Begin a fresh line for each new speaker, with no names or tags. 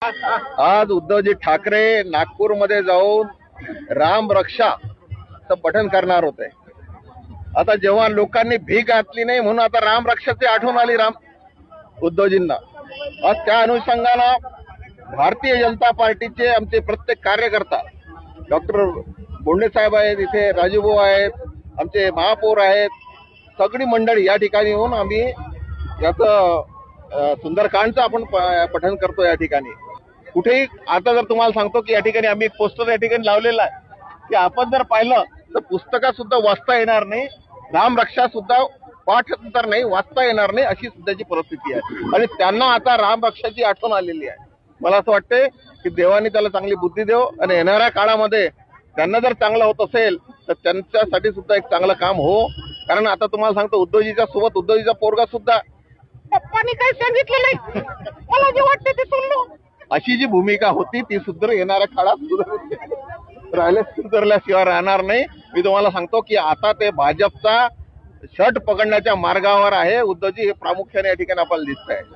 आज उद्धवजी ठाकरे नागपूरमध्ये जाऊन राम रक्षाचं पठण करणार होते। आता जेव्हा लोकांनी भीक घातली नाही म्हणून आता राम रक्षाची आठवण आली उद्धवजींना। आज त्या अनुषंगानं भारतीय जनता पार्टीचे आमचे प्रत्येक कार्यकर्ता डॉक्टर बोंडे साहेब आहेत, इथे राजूभाऊ आहेत, आमचे महापौर आहेत, सगळी मंडळी या ठिकाणी येऊन आम्ही याचं सुंदरकांडचं आपण पठण करतो। या ठिकाणी कुठेही आता जर तुम्हाला सांगतो की या ठिकाणी आम्ही एक पोस्टर या ठिकाणी लावलेला आहे की आपण जर पाहिलं तर पुस्तकात सुद्धा वाचता येणार नाही, राम रक्षा सुद्धा पाठ तर नाही, वाचता येणार नाही, अशी सुद्धाची परिस्थिती आहे। आणि त्यांना आता राम रक्षाची आठवण आलेली आहे। मला असं वाटतंय की देवाने त्याला चांगली बुद्धी देव आणि येणाऱ्या काळामध्ये त्यांना जर चांगलं होत असेल तर त्यांच्यासाठी सुद्धा एक चांगलं काम हो। कारण आता तुम्हाला सांगतो उद्धवजीच्या सोबत उद्धवजीचा पोरगा सुद्धा पप्पांनी काही सांगितलं नाही, मला जे वाटतं ते सुनलो, अशी जी भूमिका होती ती सुद्धा येणाऱ्या काळात सुधारल्याशिवाय राहणार नाही। मी तुम्हाला सांगतो की आता ते भाजपचा शर्ट पकडण्याच्या मार्गावर आहे उद्धवजी, हे प्रामुख्याने या ठिकाणी आपल्याला दिसत आहे।